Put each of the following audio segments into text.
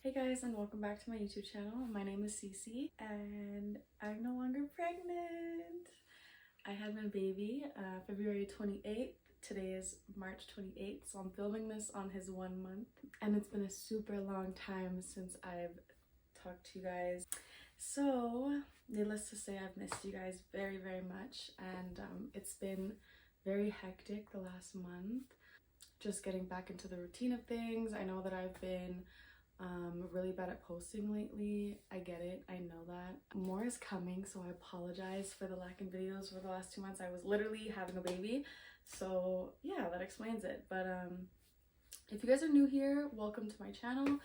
Hey guys, and welcome back to my YouTube channel. My name is Cece and I'm no longer pregnant. I had my baby February 28th. Today is March 28th, so I'm filming this on his 1 month. And it's been a super long time since I've talked to you guys. So, needless to say, I've missed you guys very, very much. And it's been very hectic the last month. Just getting back into the routine of things. I know that I've been really bad at posting lately. I get it, I know that. More is coming, so I apologize for the lack in videos for the last 2 months. I was literally having a baby, so yeah, that explains it. But if you guys are new here, welcome to my channel.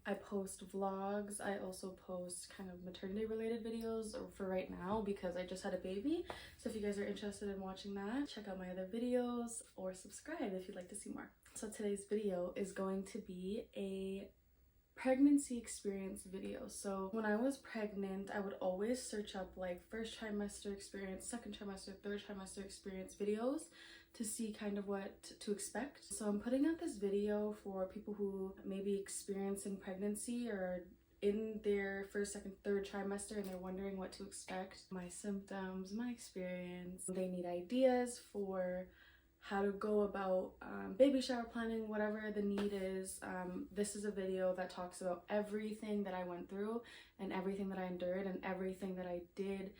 I post vlogs. I also post kind of maternity related videos for right now because I just had a baby. So if you guys are interested in watching that, check out my other videos or subscribe if you'd like to see more. So today's video is going to be a pregnancy experience video. So when I was pregnant, I would always search up like first trimester experience, second trimester, third trimester experience videos to see kind of what to expect. So I'm putting out this video for people who may be experiencing pregnancy or in their first, second, third trimester and they're wondering what to expect. My symptoms, my experience. They need ideas for how to go about baby shower planning, whatever the need is. This is a video that talks about everything that I went through and everything that I endured and everything that I did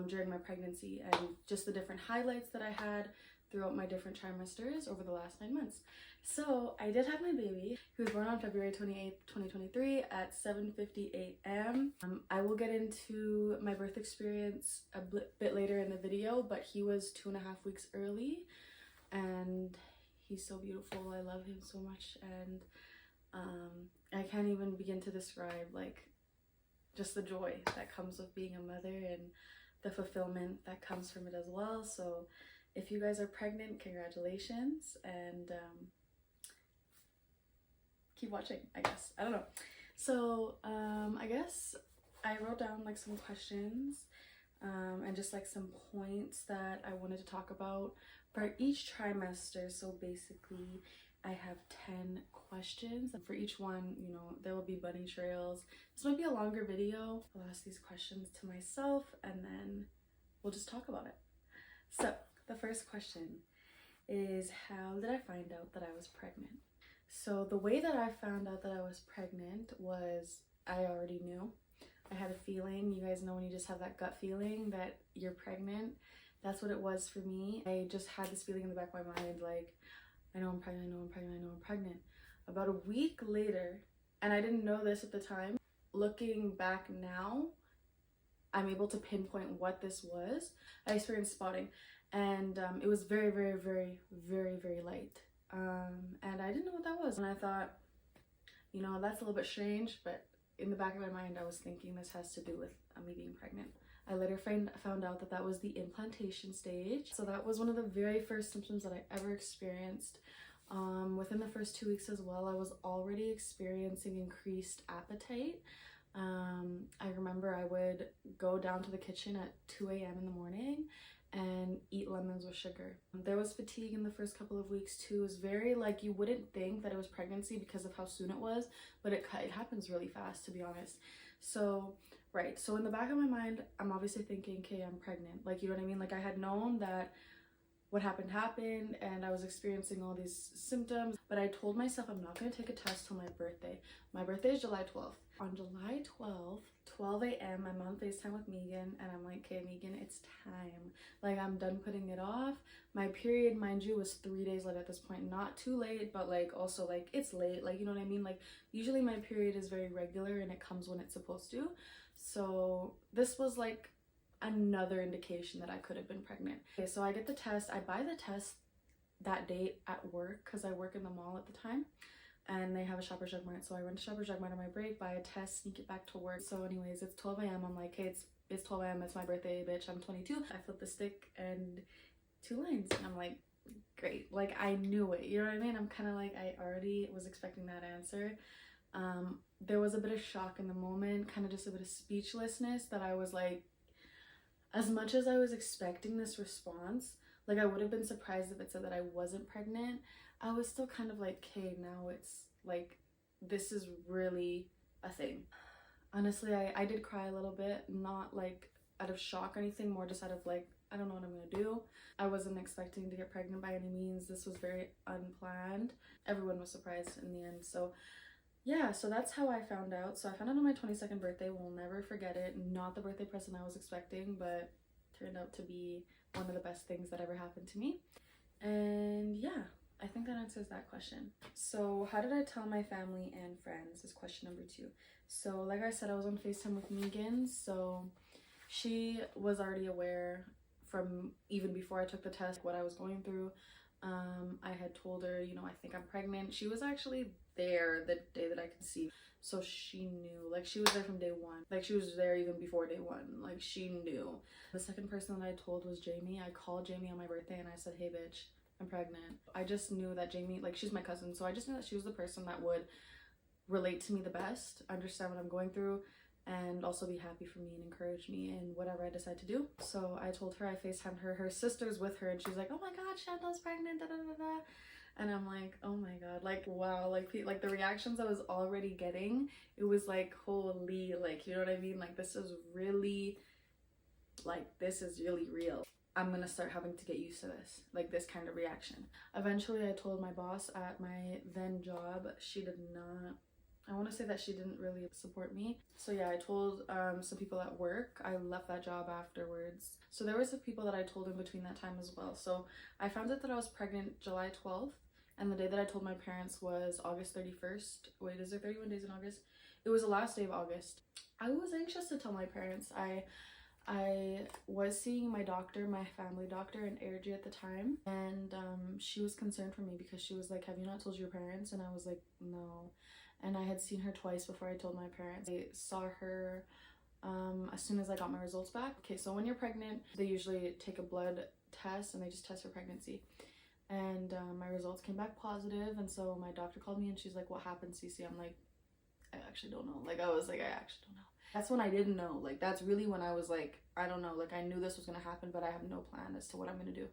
during my pregnancy and just the different highlights that I had throughout my different trimesters over the last 9 months. So I did have my baby. He was born on February 28th, 2023 at 7:50 a.m. I will get into my birth experience a bit later in the video, but he was 2.5 weeks early and he's so beautiful. I love him so much, and I can't even begin to describe like just the joy that comes with being a mother and the fulfillment that comes from it as well. So if you guys are pregnant, congratulations, and keep watching, I guess. I don't know. So I guess I wrote down like some questions and just like some points that I wanted to talk about for each trimester. So basically I have 10 questions, and for each one, you know, there will be bunny trails. This might be a longer video. I'll ask these questions to myself and then we'll just talk about it. So the first question is, how did I find out that I was pregnant? So the way that I found out that I was pregnant was I already knew. I had a feeling. You guys know when you just have that gut feeling that you're pregnant? That's what it was for me. I just had this feeling in the back of my mind, like, I know I'm pregnant, I know I'm pregnant, I know I'm pregnant. About a week later, and I didn't know this at the time, looking back now, I'm able to pinpoint what this was. I experienced spotting, and it was very, very, very, very, very light. And I didn't know what that was. And I thought, you know, that's a little bit strange, but in the back of my mind, I was thinking this has to do with me being pregnant. I later found out that that was the implantation stage. So that was one of the very first symptoms that I ever experienced. Within the first 2 weeks as well, I was already experiencing increased appetite. I remember I would go down to the kitchen at 2 a.m. in the morning and eat lemons with sugar. There was fatigue in the first couple of weeks too. It was very like, you wouldn't think that it was pregnancy because of how soon it was, but it happens really fast, to be honest. So right, so in the back of my mind, I'm obviously thinking, okay, I'm pregnant, like, you know what I mean? Like, I had known that what happened and I was experiencing all these symptoms, but I told myself I'm not going to take a test till my birthday. My birthday is July 12th. On July 12th, 12 a.m, I'm on FaceTime with Megan and I'm like, okay, Megan, it's time. Like, I'm done putting it off. My period, mind you, was 3 days late at this point. Not too late, but like also like it's late, like, you know what I mean? Like, usually my period is very regular and it comes when it's supposed to. So this was like another indication that I could have been pregnant. Okay, so I get the test. I buy the test that day at work because I work in the mall at the time and they have a Shoppers Drug Mart. So I went to Shoppers Drug Mart on my break, buy a test, sneak it back to work. So anyways, it's 12 a.m. I'm like, hey, it's 12 a.m. It's my birthday, bitch. I'm 22. I flip the stick and 2 lines. And I'm like, great. Like, I knew it. You know what I mean? I'm kind of like, I already was expecting that answer. There was a bit of shock in the moment, kind of just a bit of speechlessness that I was like, as much as I was expecting this response, like, I would have been surprised if it said that I wasn't pregnant. I was still kind of like, okay, now it's like this is really a thing. Honestly, I did cry a little bit, not like out of shock or anything, more just out of like, I don't know what I'm gonna do. I wasn't expecting to get pregnant by any means. This was very unplanned. Everyone was surprised in the end. So yeah, so that's how I found out. So I found out on my 22nd birthday. We'll never forget it. Not the birthday present I was expecting, but turned out to be one of the best things that ever happened to me. And yeah, I think that answers that question. So how did I tell my family and friends is question number 2. So like I said, I was on FaceTime with Megan, so she was already aware from even before I took the test what I was going through. I had told her, you know, I think I'm pregnant. She was actually there the day that I conceived, so she knew. Like, she was there from day 1. Like, she was there even before day 1. Like, she knew. The second person that I told was Jamie. I called Jamie on my birthday and I said, hey bitch, I'm pregnant. I just knew that Jamie, like, she's my cousin, so I just knew that she was the person that would relate to me the best, understand what I'm going through, and also be happy for me and encourage me in whatever I decide to do. So I told her, I FaceTimed her, her sister's with her, and she's like, oh my god, Chantal's pregnant, da da da da. And I'm like, oh my god, like, wow, like the reactions I was already getting, it was like, holy, like, you know what I mean? Like, this is really, like, this is really real. I'm gonna start having to get used to this, like this kind of reaction. Eventually I told my boss at my then job. She did not, I want to say that she didn't really support me. So yeah, I told some people at work. I left that job afterwards. So there were some people that I told in between that time as well. So I found out that I was pregnant July 12th, and the day that I told my parents was August 31st. Wait, is there 31 days in August? It was the last day of August. I was anxious to tell my parents. I was seeing my doctor, my family doctor in Airgy at the time, and she was concerned for me because she was like, have you not told your parents? And I was like, no. And I had seen her twice before I told my parents. I saw her as soon as I got my results back. Okay, so when you're pregnant, they usually take a blood test and they just test for pregnancy. And my results came back positive, and so my doctor called me and she's like, what happened, Cece? I'm like, I actually don't know. Like, I was like, I actually don't know. That's when I didn't know. Like, that's really when I was like, I don't know. Like, I knew this was gonna happen, but I have no plan as to what I'm gonna do.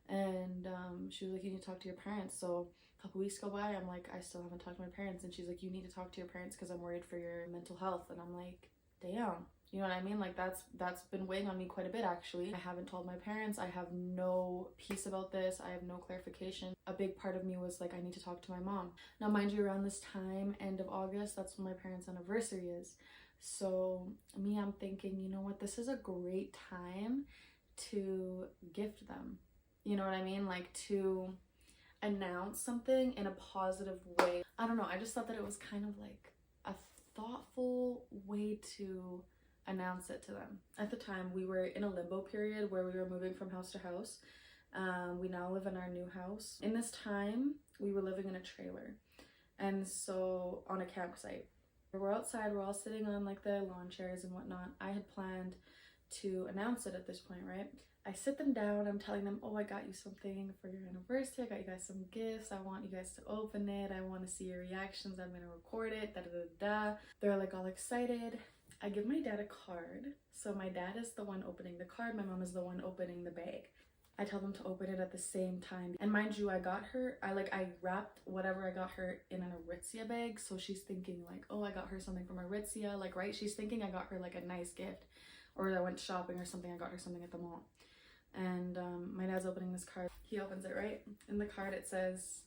And she was like, you need to talk to your parents. So a couple weeks go by, I'm like, I still haven't talked to my parents. And she's like, you need to talk to your parents because I'm worried for your mental health. And I'm like, damn. You know what I mean? Like, that's been weighing on me quite a bit, actually. I haven't told my parents. I have no peace about this. I have no clarification. A big part of me was like, I need to talk to my mom. Now, mind you, around this time, end of August, that's when my parents' anniversary is. So me, I'm thinking, you know what? This is a great time to gift them. You know what I mean? Like, to announce something in a positive way. I don't know. I just thought that it was kind of like a thoughtful way to announce it to them. At the time, we were in a limbo period where we were moving from house to house. We now live in our new house. In this time, we were living in a trailer, and so on a campsite. We're outside, we're all sitting on like the lawn chairs and whatnot. I had planned to announce it at this point, right? I sit them down, I'm telling them, oh, I got you something for your anniversary, I got you guys some gifts, I want you guys to open it, I want to see your reactions, I'm gonna record it, da da da da. They're like all excited. I give my dad a card. So my dad is the one opening the card, my mom is the one opening the bag. I tell them to open it at the same time. And mind you, I wrapped whatever I got her in an Aritzia bag. So she's thinking like, oh, I got her something from Aritzia. Like, right? She's thinking I got her like a nice gift, or I went shopping or something. I got her something at the mall. And my dad's opening this card. He opens it, right? In the card it says,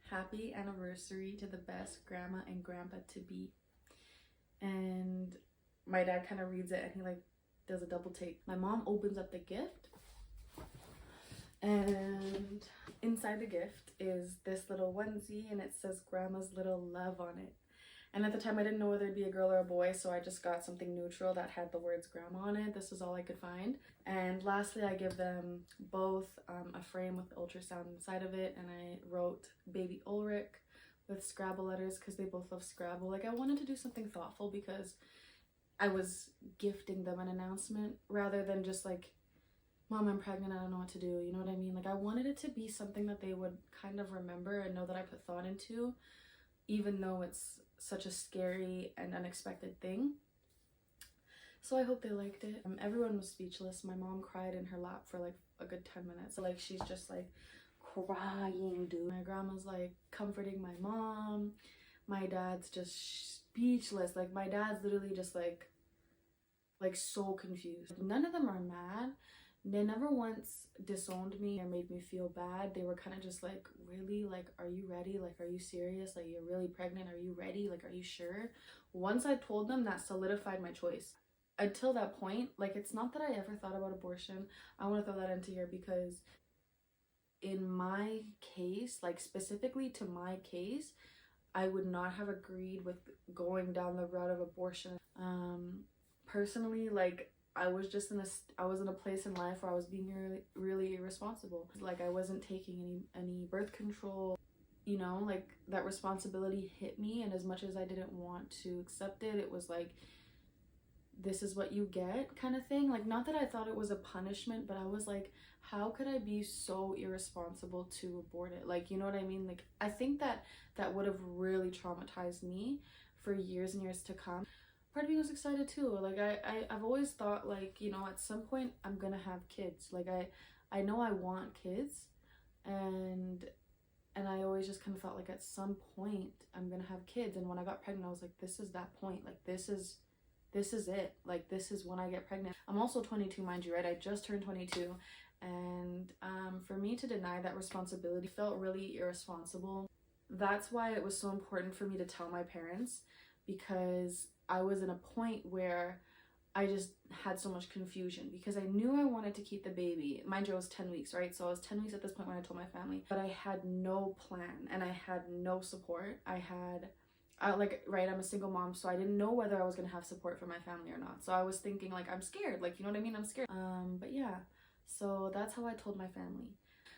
happy anniversary to the best grandma and grandpa to be. And my dad kind of reads it and he like does a double take. My mom opens up the gift, and inside the gift is this little onesie, and it says grandma's little love on it. And at the time I didn't know whether it'd be a girl or a boy, so I just got something neutral that had the words grandma on it. This is all I could find. And lastly, I give them both a frame with ultrasound inside of it, and I wrote baby Ulrich with Scrabble letters because they both love Scrabble. Like, I wanted to do something thoughtful because I was gifting them an announcement rather than just like, Mom, I'm pregnant, I don't know what to do, you know what I mean? Like, I wanted it to be something that they would kind of remember and know that I put thought into, even though it's such a scary and unexpected thing. So I hope they liked it. Everyone was speechless. My mom cried in her lap for like a good 10 minutes. Like, she's just like crying, dude. My grandma's like comforting my mom. my dad's just speechless. Like, my dad's literally just like so confused. None of them are mad. They never once disowned me or made me feel bad. They were kind of just like, really? Like, are you ready? Like, are you serious? Like, you're really pregnant? Are you ready? Like, are you sure? Once I told them, that solidified my choice. Until that point, like, it's not that I ever thought about abortion. I want to throw that into here because in my case, like specifically to my case, I would not have agreed with going down the route of abortion. Personally, like, I was in a place in life where I was being really irresponsible. Like, I wasn't taking any birth control, you know, like that responsibility hit me, and as much as I didn't want to accept it, it was like, this is what you get kind of thing. Like, not that I thought it was a punishment, but I was like, how could I be so irresponsible to abort it? Like, you know what I mean? Like, I think that would have really traumatized me for years and years to come. Part of me was excited too. Like, I've always thought, like, you know, at some point I'm gonna have kids. Like, I know I want kids, and I always just kind of felt like at some point I'm gonna have kids. And when I got pregnant, I was like, this is that point. Like, this is it. Like, this is when I get pregnant. I'm also 22, mind you, right? I just turned 22, and for me to deny that responsibility felt really irresponsible. That's why it was so important for me to tell my parents, because I was in a point where I just had so much confusion, because I knew I wanted to keep the baby. Mind you, I was 10 weeks, right? So I was 10 weeks at this point when I told my family, but I had no plan and I had no support. Like, right, I'm a single mom, so I didn't know whether I was gonna have support from my family or not. So I was thinking, like, I'm scared, like, you know what I mean? I'm scared. But yeah, so that's how I told my family.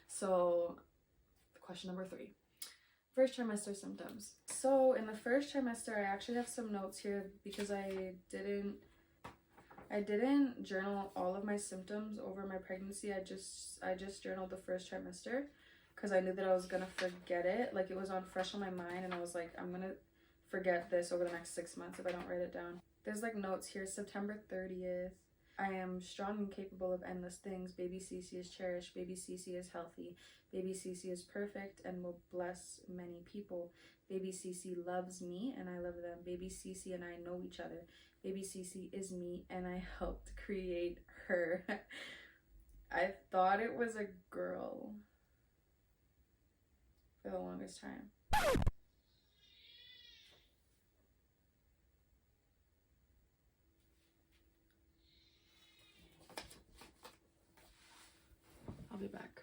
So question number 3, first trimester symptoms. So in the first trimester, I actually have some notes here because I didn't journal all of my symptoms over my pregnancy. I just journaled the first trimester because I knew that I was gonna forget it. Like, it was fresh on my mind, and I was like, I'm gonna forget this over the next 6 months if I don't write it down. There's like notes here. September 30th. I am strong and capable of endless things. Baby Cece is cherished. Baby Cece is healthy. Baby Cece is perfect and will bless many people. Baby Cece loves me and I love them. Baby Cece and I know each other. Baby Cece is me and I helped create her. I thought it was a girl for the longest time. I'll be back.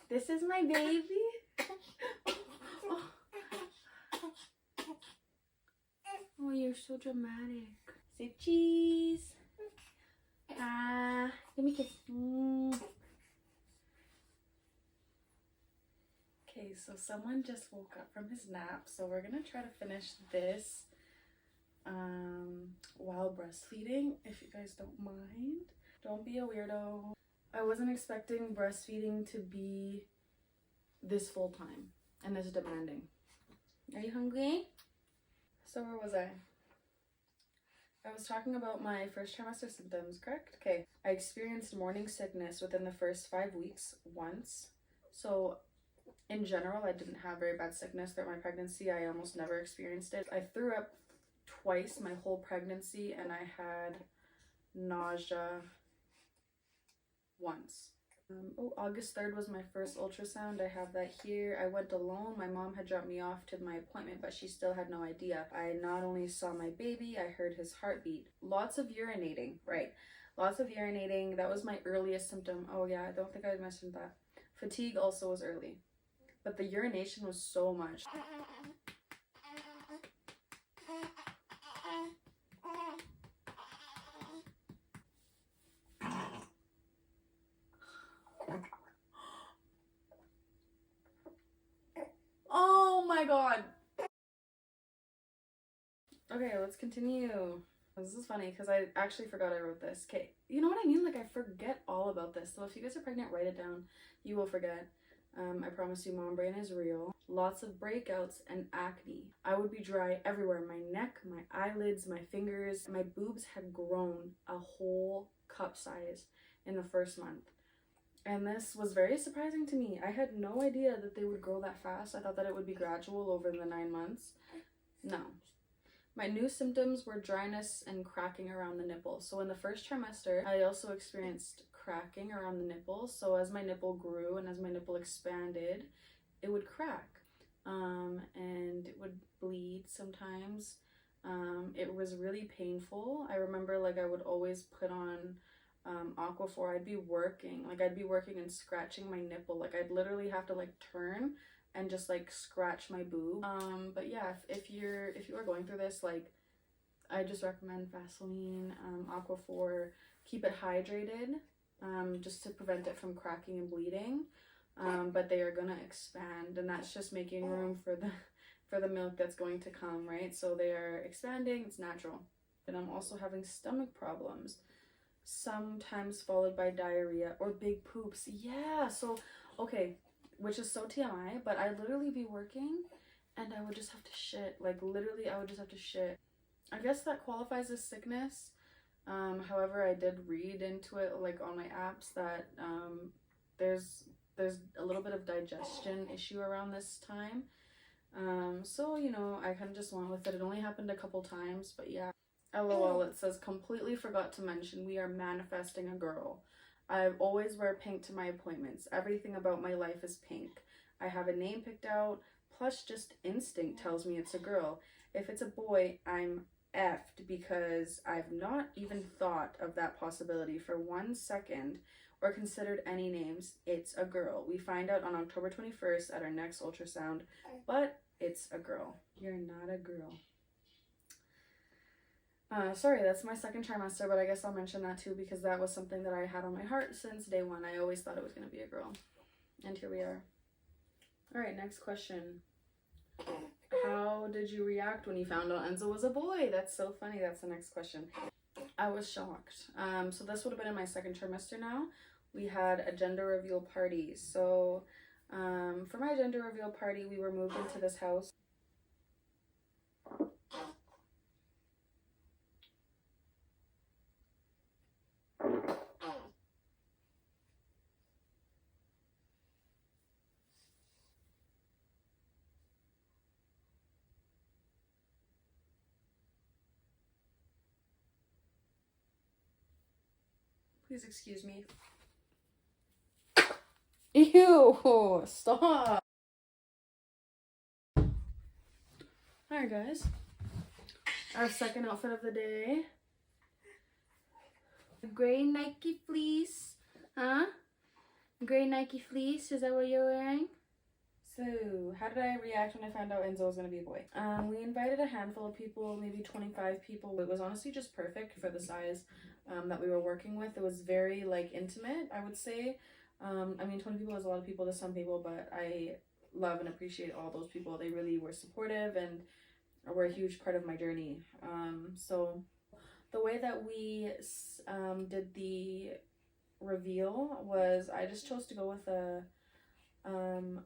This is my baby. Oh, you're so dramatic. Say cheese. Give me a kiss. Okay, so someone just woke up from his nap, so we're gonna try to finish this while breastfeeding, if you guys don't mind. Don't be a weirdo. I wasn't expecting breastfeeding to be this full-time and this demanding. Are you hungry? So where was I? I was talking about my first trimester symptoms, correct? Okay. I experienced morning sickness within the first 5 weeks once. So in general, I didn't have very bad sickness throughout my pregnancy. I almost never experienced it. I threw up twice my whole pregnancy, and I had nausea once. August 3rd was my first ultrasound. I have that here. I went alone. My mom had dropped me off to my appointment, but she still had no idea. I not only saw my baby, I heard his heartbeat. Lots of urinating, right? Lots of urinating. That was my earliest symptom. Oh yeah, I don't think I mentioned that. Fatigue also was early, but the urination was so much. Oh my god. Okay, let's continue. This is funny because I actually forgot I wrote this. Okay, you know what I mean? Like, I forget all about this. So if you guys are pregnant, write it down. You will forget. I promise you, mom brain is real. Lots of breakouts and acne. I would be dry everywhere. My neck, my eyelids, my fingers, my boobs had grown a whole cup size in the first month. And this was very surprising to me. I had no idea that they would grow that fast. I thought that it would be gradual over the 9 months. No. My new symptoms were dryness and cracking around the nipple. So in the first trimester, I also experienced cracking around the nipple. So as my nipple grew and as my nipple expanded, it would crack. And it would bleed sometimes. It was really painful. I remember like I would always put on Aquaphor. I'd be working and scratching my nipple. Like I'd literally have to like turn and just like scratch my boob. But yeah, if you are going through this, like I just recommend Vaseline, Aquaphor. Keep it hydrated, just to prevent it from cracking and bleeding. But they are gonna expand, and that's just making room for the milk that's going to come, right? So they are expanding. It's natural. And I'm also having stomach problems, sometimes followed by diarrhea or big poops. Yeah, so okay, which is so TMI, but I'd literally be working and I would just have to shit. Like literally I would just have to shit. I guess that qualifies as sickness. However, I did read into it like on my apps that there's a little bit of digestion issue around this time. So you know, I kind of just went with it. It only happened a couple times, but yeah. LOL, it says, completely forgot to mention we are manifesting a girl. I always wear pink to my appointments. Everything about my life is pink. I have a name picked out, plus just instinct tells me it's a girl. If it's a boy, I'm effed because I've not even thought of that possibility for 1 second or considered any names. It's a girl. We find out on October 21st at our next ultrasound, but it's a girl. You're not a girl. Sorry, that's my second trimester, but I guess I'll mention that too because that was something that I had on my heart since day one. I always thought it was going to be a girl. And here we are. All right, next question. How did you react when you found out Enzo was a boy? That's so funny. That's the next question. I was shocked. So this would have been in my second trimester now. We had a gender reveal party. So for my gender reveal party, we were moved into this house. Please excuse me. Ew, stop. Alright guys, our second outfit of the day. Gray Nike fleece, huh? Gray Nike fleece, is that what you're wearing? So, how did I react when I found out Enzo was going to be a boy? We invited a handful of people, maybe 25 people. It was honestly just perfect for the size that we were working with. It was very like intimate, I would say. I mean, 20 people is a lot of people to some people, but I love and appreciate all those people. They really were supportive and were a huge part of my journey. So the way that we did the reveal was I just chose to go with a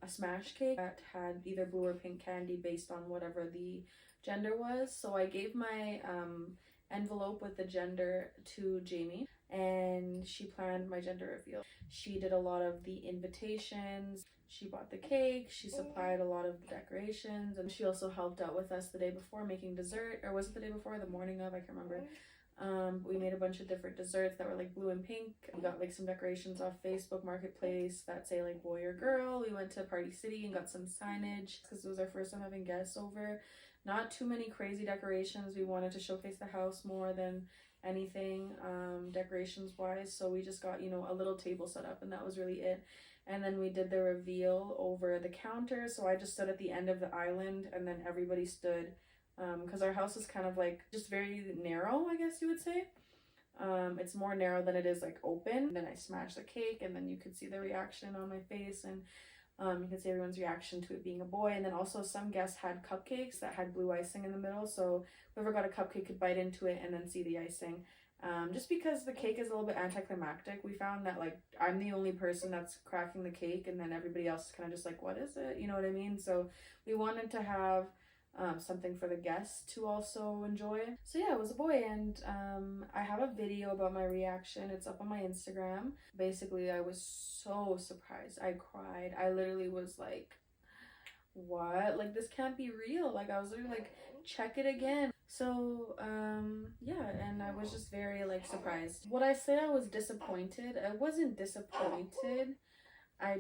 smash cake that had either blue or pink candy based on whatever the gender was. So I gave my envelope with the gender to Jamie, and she planned my gender reveal. She did a lot of the invitations, she bought the cake, she supplied a lot of the decorations, and she also helped out with us the day before making dessert. Or was it the day before? The morning of? I can't remember. We made a bunch of different desserts that were like blue and pink. We got like some decorations off Facebook Marketplace that say like boy or girl. We went to Party City and got some signage because it was our first time having guests over. Not too many crazy decorations. We wanted to showcase the house more than anything decorations wise, so we just got, you know, a little table set up, and that was really it. And then we did the reveal over the counter, so I just stood at the end of the island and then everybody stood, because our house is kind of like just very narrow, I guess you would say. It's more narrow than it is like open. Then I smashed the cake, and then you could see the reaction on my face, and you can see everyone's reaction to it being a boy. And then also some guests had cupcakes that had blue icing in the middle, so whoever got a cupcake could bite into it and then see the icing. Just because the cake is a little bit anticlimactic. We found that like I'm the only person that's cracking the cake, and then everybody else is kind of just like, what is it? You know what I mean? So we wanted to have something for the guests to also enjoy. So yeah, it was a boy, and I have a video about my reaction. It's up on my Instagram. Basically, I was so surprised. I cried. I literally was like, what? Like, this can't be real. Like, I was literally like, check it again. So yeah, and I was just very like surprised. Would I say I was disappointed? I wasn't disappointed. I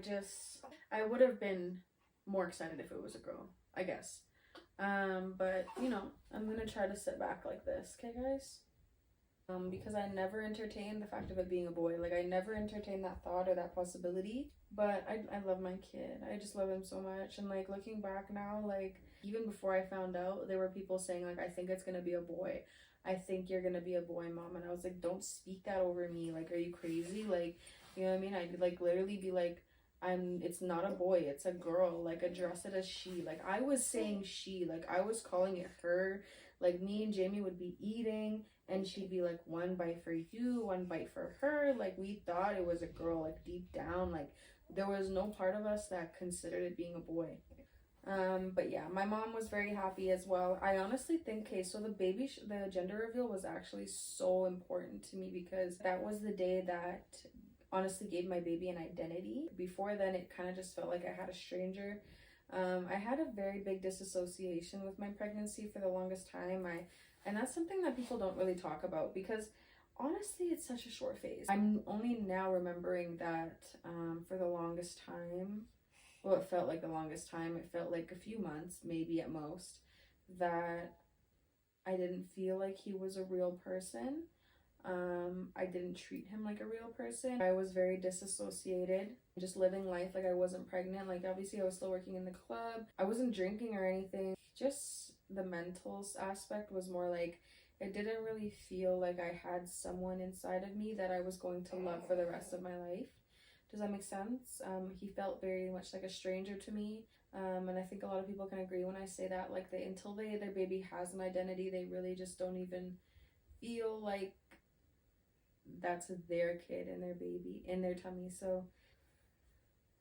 would have been more excited if it was a girl, I guess. But you know, I'm gonna try to sit back like this, okay guys? Because I never entertained the fact of it being a boy. Like, I never entertained that thought or that possibility. But I love my kid. I just love him so much. And like, looking back now, like, even before I found out, there were people saying like, I think it's gonna be a boy. I think you're gonna be a boy, mom. And I was like, don't speak that over me. Like, are you crazy? Like, you know what I mean? I'd like literally be like, it's not a boy, it's a girl. Like, address it as she. Like, I was saying she. Like, I was calling it her. Like, me and Jamie would be eating, and she'd be like, one bite for you, one bite for her. Like, we thought it was a girl. Like, deep down, like, there was no part of us that considered it being a boy. But yeah, my mom was very happy as well. I honestly think, okay, so the gender reveal was actually so important to me, because that was the day that honestly gave my baby an identity. Before then, it kind of just felt like I had a stranger. I had a very big disassociation with my pregnancy for the longest time. And that's something that people don't really talk about, because honestly, it's such a short phase. I'm only now remembering that for the longest time, well, it felt like the longest time, it felt like a few months, maybe at most, that I didn't feel like he was a real person. I didn't treat him like a real person. I was very disassociated, just living life like I wasn't pregnant. Like, obviously I was still working in the club. I wasn't drinking or anything. Just the mental aspect was more like, it didn't really feel like I had someone inside of me that I was going to love for the rest of my life. Does that make sense? He felt very much like a stranger to me. And I think a lot of people can agree when I say that, like, until their baby has an identity, they really just don't even feel like that's their kid and their baby in their tummy. So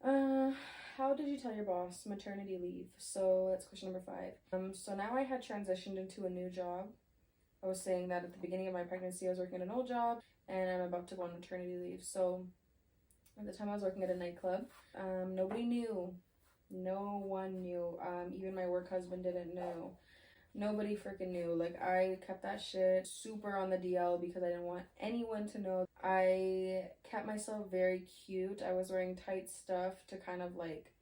how did you tell your boss? Maternity leave. So that's question number 5. So now I had transitioned into a new job. I was saying that at the beginning of my pregnancy I was working at an old job, and I'm about to go on maternity leave. So at the time I was working at a nightclub. Nobody knew. No one knew. Even my work husband didn't know. Nobody freaking knew. Like, I kept that shit super on the DL because I didn't want anyone to know. I kept myself very cute. I was wearing tight stuff to kind of like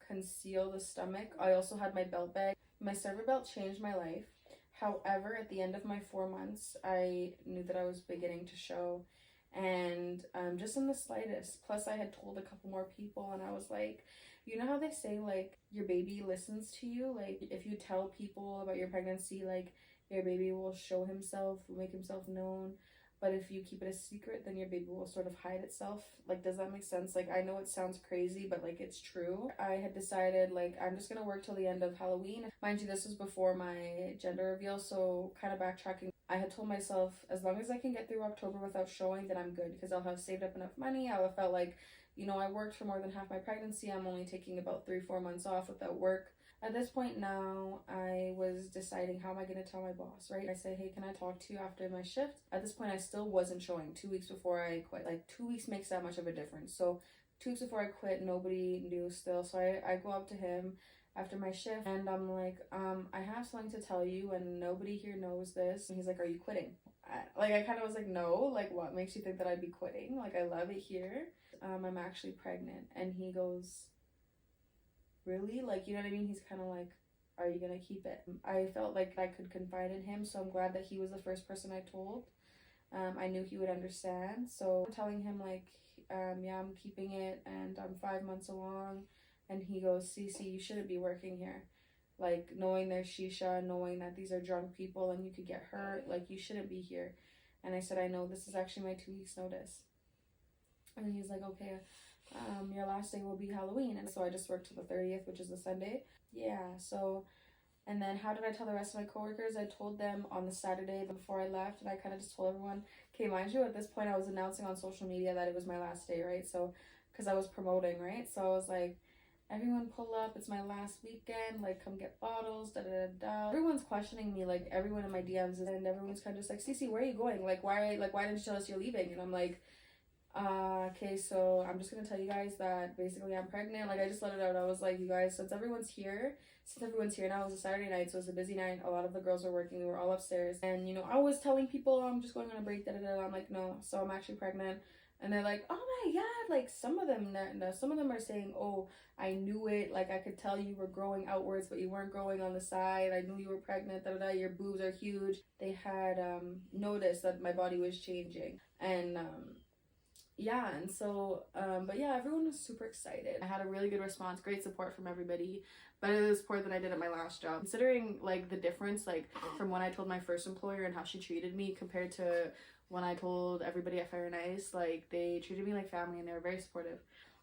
conceal the stomach. I also had my belt bag. My server belt changed my life. However, at the end of my 4 months, I knew that I was beginning to show, and just in the slightest. Plus, I had told a couple more people, and I was like, you know how they say, like, your baby listens to you? Like, if you tell people about your pregnancy, like, your baby will show himself, will make himself known. But if you keep it a secret, then your baby will sort of hide itself. Like, does that make sense? Like, I know it sounds crazy, but, like, it's true. I had decided, like, I'm just gonna work till the end of Halloween. Mind you, this was before my gender reveal, so kind of backtracking. I had told myself, as long as I can get through October without showing, then I'm good, because I'll have saved up enough money. I'll have felt like, you know, I worked for more than half my pregnancy. I'm only taking about 3-4 months off without work. At this point now, I was deciding, how am I going to tell my boss, right? I say, hey, can I talk to you after my shift? At this point, I still wasn't showing 2 weeks before I quit. Like, 2 weeks makes that much of a difference. So 2 weeks before I quit, nobody knew still. So I go up to him after my shift, and I'm like, I have something to tell you, and nobody here knows this. And he's like, are you quitting? I kind of was like, no. Like, what makes you think that I'd be quitting? Like, I love it here. I'm actually pregnant. And he goes, really? Like, you know what I mean? He's kind of like, are you gonna keep it? I felt like I could confide in him, so I'm glad that he was the first person I told. I knew he would understand, so I'm telling him, like, yeah, I'm keeping it, and I'm 5 months along. And he goes, Cece, you shouldn't be working here. Like, knowing there's shisha, knowing that these are drunk people and you could get hurt, like, you shouldn't be here. And I said, I know, this is actually my 2 weeks notice. And he's like, okay, your last day will be Halloween. And so I just worked till the 30th, which is the Sunday. Yeah, so And then how did I tell the rest of my coworkers? I told them on the Saturday before I left, and I kind of just told everyone, okay, mind you, at this point I was announcing on social media that it was my last day, right? So, because I was promoting, right? So I was like, everyone pull up, it's my last weekend, like come get bottles, da da da da. Everyone's questioning me, like everyone in my DMs, and everyone's kind of just like, Cece, where are you going? Like why didn't you tell us you're leaving? And I'm like, okay, so I'm just gonna tell you guys that basically I'm pregnant. Like I just let it out. I was like, you guys, since everyone's here now, it was a Saturday night, so it was a busy night. A lot of the girls were working, we were all upstairs, and you know, I was telling people, oh, I'm just going on a break, da da da. I'm like, no, so I'm actually pregnant. And they're like, oh my god, like some of them are saying, oh, I knew it, like I could tell you were growing outwards but you weren't growing on the side, I knew you were pregnant, da da da, your boobs are huge. They had noticed that my body was changing. And yeah, and so but yeah, everyone was super excited. I had a really good response, great support from everybody, better support than I did at my last job, considering like the difference, like from when I told my first employer and how she treated me compared to when I told everybody at Fire and Ice. Like they treated me like family and they were very supportive.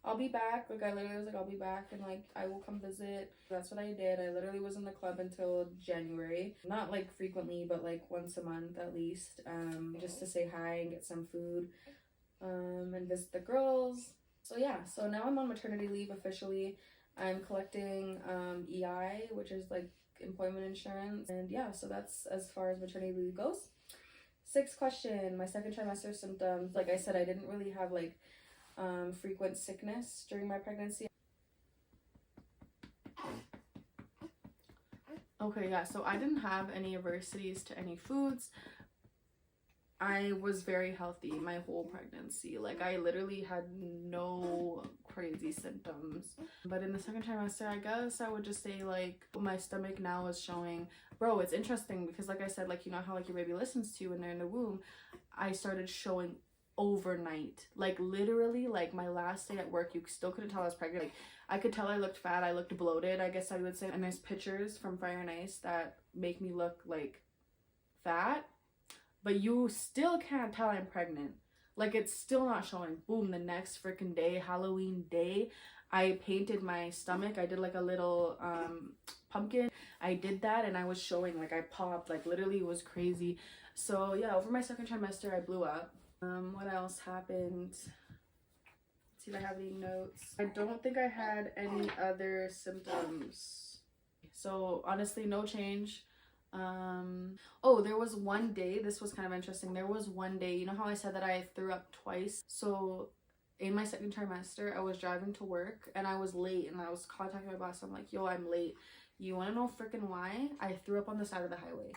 I'll be back, like I literally was like, I'll be back and like I will come visit. That's what I did. I literally was in the club until January, not like frequently but like once a month at least, just to say hi and get some food, and visit the girls. So yeah, so now I'm on maternity leave officially. I'm collecting EI, which is like employment insurance, and yeah, so that's as far as maternity leave goes. 6th question, my second trimester symptoms. Like I said, I didn't really have like frequent sickness during my pregnancy. Okay, yeah, so I didn't have any aversities to any foods. I was very healthy my whole pregnancy. Like I literally had no crazy symptoms. But in the second trimester, I guess I would just say like my stomach now is showing. Bro, it's interesting because like I said, like you know how like your baby listens to you when they're in the womb. I started showing overnight. Like literally, like my last day at work, you still couldn't tell I was pregnant. Like I could tell I looked fat, I looked bloated, I guess I would say. And there's pictures from Fire and Ice that make me look like fat, but you still can't tell I'm pregnant. Like it's still not showing. Boom, the next freaking day, Halloween day, I painted my stomach. I did like a little pumpkin. I did that and I was showing, like I popped, like literally it was crazy. So yeah, over my second trimester I blew up. What else happened? Let's see if I have any notes. I don't think I had any other symptoms. So honestly, no change. Oh, there was one day, this was kind of interesting. There was one day, you know how I said that I threw up twice? So in my second trimester, I was driving to work and I was late and I was contacting my boss. I'm like, yo, I'm late. You want to know freaking why? I threw up on the side of the highway.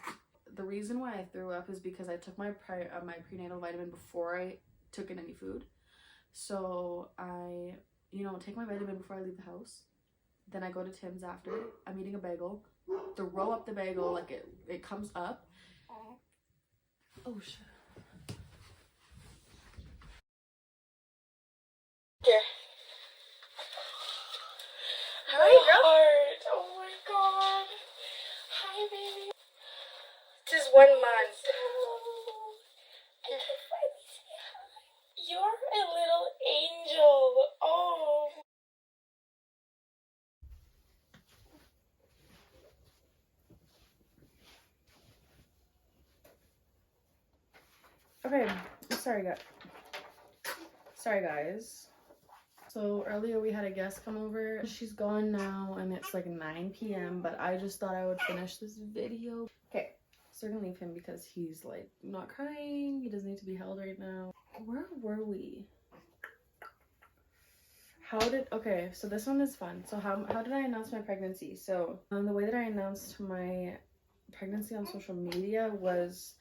The reason why I threw up is because I took my prenatal vitamin before I took in any food. So I, you know, take my vitamin before I leave the house. Then I go to Tim's after. I'm eating a bagel. Throw up the bagel, like it comes up. Oh shit. Here. Hi, heart. Oh my god. Hi, baby. This is 1 month. I can finally say hi. You're a little angel. Oh. Okay, sorry guys. So earlier we had a guest come over. She's gone now and it's like 9 p.m. but I just thought I would finish this video. Okay, so we're gonna leave him because he's like not crying. He doesn't need to be held right now. Where were we? Okay, so this one is fun. So how did I announce my pregnancy? So the way that I announced my pregnancy on social media was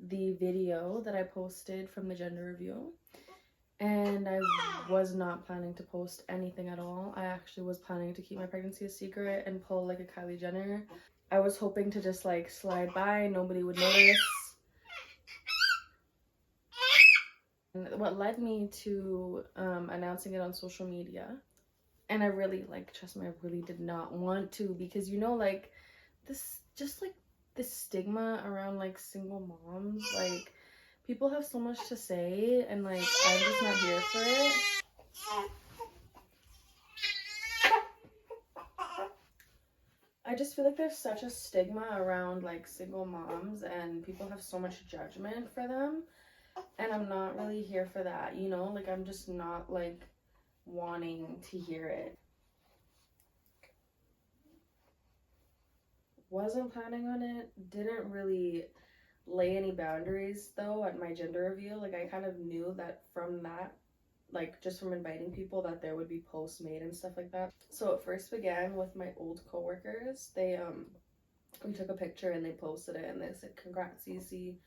the video that I posted from the gender review. And I was not planning to post anything at all. I actually was planning to keep my pregnancy a secret and pull like a Kylie Jenner. I was hoping to just like slide by, nobody would notice. And what led me to announcing it on social media, and I really, like, trust me, I really did not want to, because you know, like this, just like this stigma around like single moms, like people have so much to say and like I'm just not here for it. I just feel like there's such a stigma around like single moms, and people have so much judgment for them, and I'm not really here for that, you know? Like, I'm just not like wanting to hear it. Wasn't planning on it. Didn't really lay any boundaries though at my gender reveal. Like, I kind of knew that from that, like just from inviting people, that there would be posts made and stuff like that. So it first began with my old coworkers. They we took a picture and they posted it and they said, "Congrats, CC."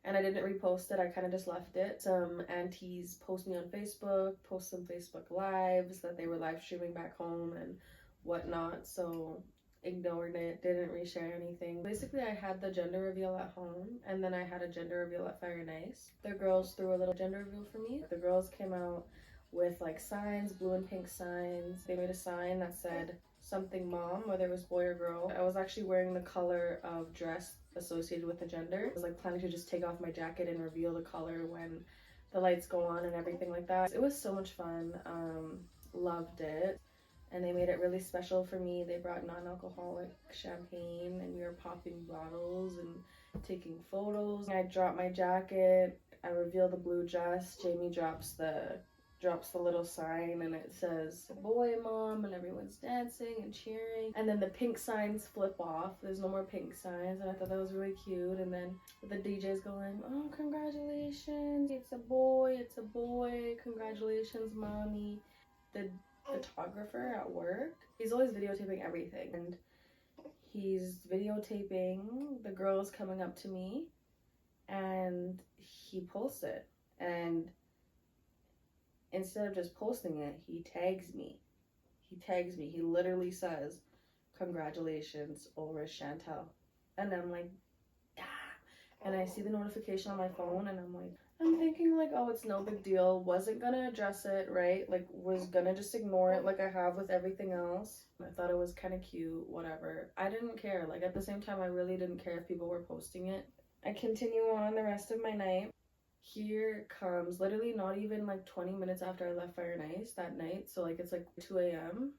And I didn't repost it. I kind of just left it. Some aunties post me on Facebook, post some Facebook lives that they were live streaming back home and whatnot. So ignored it, didn't reshare anything. Basically, I had the gender reveal at home, and then I had a gender reveal at Fire Nice. The girls threw a little gender reveal for me. The girls came out with like signs, blue and pink signs. They made a sign that said something mom, whether it was boy or girl. I was actually wearing the color of dress associated with the gender. I was like planning to just take off my jacket and reveal the color when the lights go on and everything like that. It was so much fun. Loved it. And they made it really special for me. They brought non-alcoholic champagne and we were popping bottles and taking photos. I dropped my jacket, I reveal the blue dress, Jamie drops the little sign and it says boy mom, and everyone's dancing and cheering. And then the pink signs flip off. There's no more pink signs, and I thought that was really cute. And then the DJ's going, "Oh, congratulations, it's a boy, congratulations mommy." The photographer at work, he's always videotaping everything, and he's videotaping the girls coming up to me, and he posts it. And instead of just posting it, he tags me. He literally says, "Congratulations over Chantel." And I'm like, ah. And I see the notification on my phone and I'm thinking like, oh, it's no big deal. Wasn't gonna address it, right? Like, was gonna just ignore it like I have with everything else. I thought it was kind of cute, whatever. I didn't care. Like, at the same time, I really didn't care if people were posting it. I continue on the rest of my night. Here comes, literally not even like 20 minutes after I left Fire Nice that night, so like it's like 2 a.m.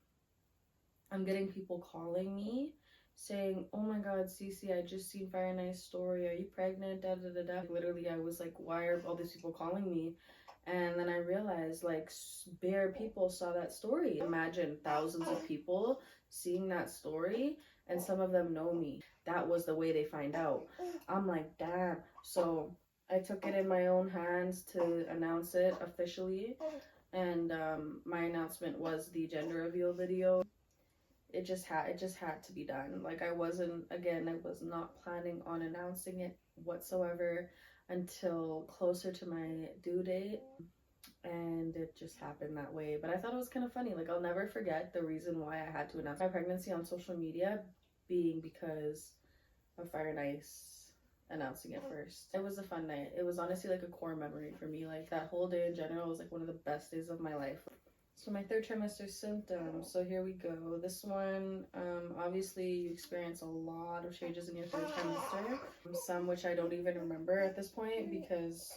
I'm getting people calling me saying, "Oh my god, Cece, I just seen Fire Nice story. Are you pregnant? Da da da da." Literally, I was like, why are all these people calling me? And then I realized like bare people saw that story. Imagine thousands of people seeing that story, and some of them know me. That was the way they find out. I'm like, damn. So I took it in my own hands to announce it officially, and my announcement was the gender reveal video. It just had to be done. Like, I was not planning on announcing it whatsoever until closer to my due date, and it just happened that way. But I thought it was kind of funny. Like, I'll never forget the reason why I had to announce my pregnancy on social media being because of Fire Nice announcing it first. It was a fun night. It was honestly like a core memory for me. Like, that whole day in general was like one of the best days of my life. So my third trimester symptoms. So here we go. This one, obviously you experience a lot of changes in your third trimester. Some which I don't even remember at this point because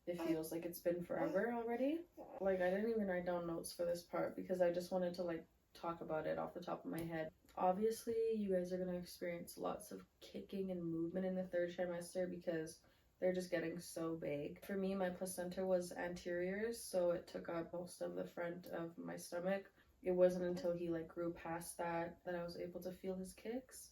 it feels like it's been forever already. Like, I didn't even write down notes for this part because I just wanted to like talk about it off the top of my head. Obviously, you guys are going to experience lots of kicking and movement in the third trimester because they're just getting so big. For me, my placenta was anterior, so it took up most of the front of my stomach. It wasn't until he like grew past that I was able to feel his kicks.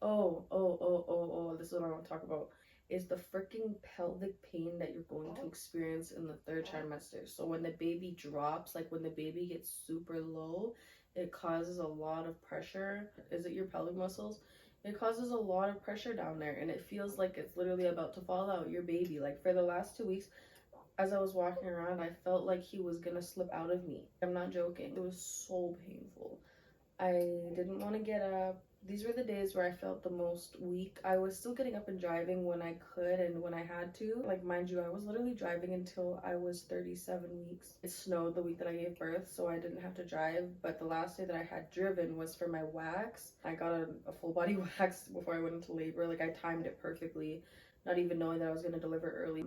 Oh, this is what I want to talk about. Is the freaking pelvic pain that you're going to experience in the third trimester. So when the baby drops, like when the baby gets super low, it causes a lot of pressure. Is it your pelvic muscles? It causes a lot of pressure down there, and it feels like it's literally about to fall out. Your baby, like for the last 2 weeks, as I was walking around, I felt like he was gonna slip out of me. I'm not joking. It was so painful. I didn't want to get up. These were the days where I felt the most weak. I was still getting up and driving when I could and when I had to. Like, mind you, I was literally driving until I was 37 weeks. It snowed the week that I gave birth, so I didn't have to drive. But the last day that I had driven was for my wax. I got a full body wax before I went into labor. Like, I timed it perfectly, not even knowing that I was going to deliver early.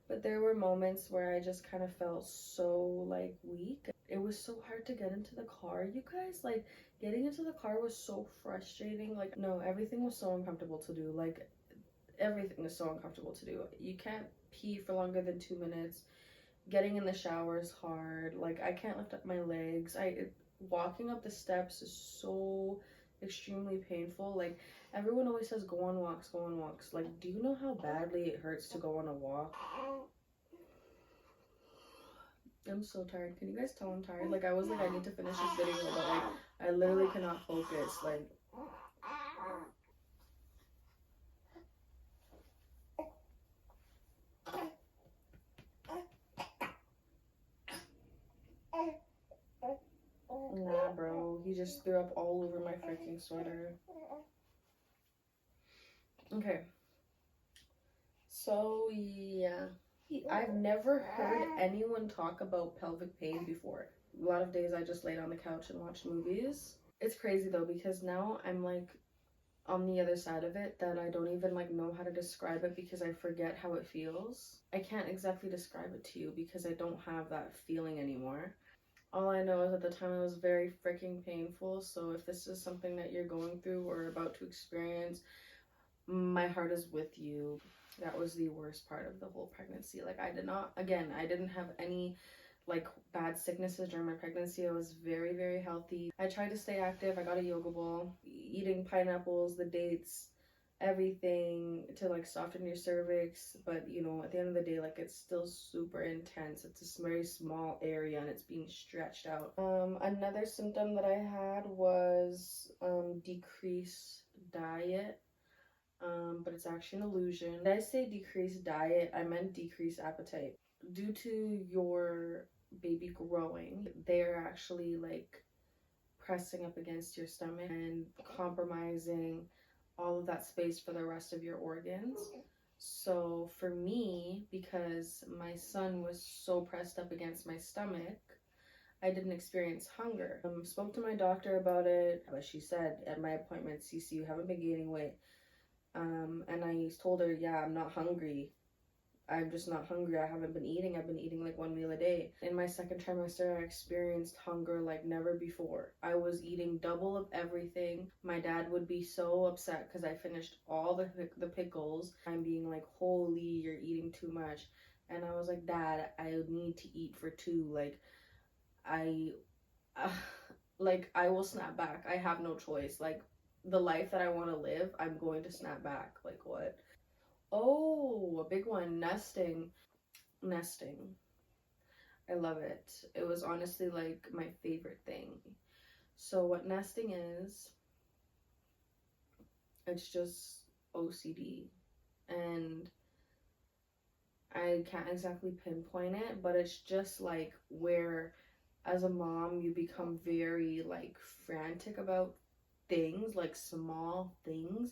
But there were moments where I just kind of felt so like weak. It was so hard to get into the car, you guys. Like, Getting into the car was so frustrating. Like, no, everything was so uncomfortable to do. Like, everything is so uncomfortable to do. You can't pee for longer than 2 minutes. Getting in the shower is hard. Like, I can't lift up my legs. Walking up the steps is so extremely painful. Like, everyone always says go on walks, go on walks. Like, do you know how badly it hurts to go on a walk? I'm so tired. Can you guys tell I'm tired? Like, I was like, I need to finish this video, but like, I literally cannot focus. Like, nah, bro. He just threw up all over my freaking sweater. Okay. So, yeah. I've never heard anyone talk about pelvic pain before. A lot of days I just laid on the couch and watched movies. It's crazy though, because now I'm like on the other side of it, that I don't even like know how to describe it because I forget how it feels. I can't exactly describe it to you because I don't have that feeling anymore. All I know is at the time it was very freaking painful. So if this is something that you're going through or about to experience, my heart is with you. That was the worst part of the whole pregnancy. Like, I didn't have any like bad sicknesses during my pregnancy. I was very, very healthy. I tried to stay active. I got a yoga ball, eating pineapples, the dates, everything to like soften your cervix. But you know, at the end of the day, like, it's still super intense. It's a very small area and it's being stretched out. Another symptom that I had was decreased diet. But it's actually an illusion. When I say decreased diet, I meant decreased appetite. Due to your baby growing, they're actually like pressing up against your stomach and compromising all of that space for the rest of your organs. So for me, because my son was so pressed up against my stomach, I didn't experience hunger. Spoke to my doctor about it, but she said at my appointment, "Cece, you haven't been gaining weight." And I told her, yeah, I'm not hungry. I'm just not hungry. I haven't been eating. I've been eating like 1 meal a day. In my second trimester, I experienced hunger like never before. I was eating double of everything. My dad would be so upset because I finished all the pickles. I'm being like, holy, you're eating too much. And I was like, Dad, I need to eat for two. Like, I will snap back. I have no choice. Like, the life that I want to live, I'm going to snap back. Like, what? Oh, a big one. Nesting. I love it. It was honestly like my favorite thing. So what nesting is, it's just OCD. And I can't exactly pinpoint it, but it's just like where as a mom you become very like frantic about things, like small things,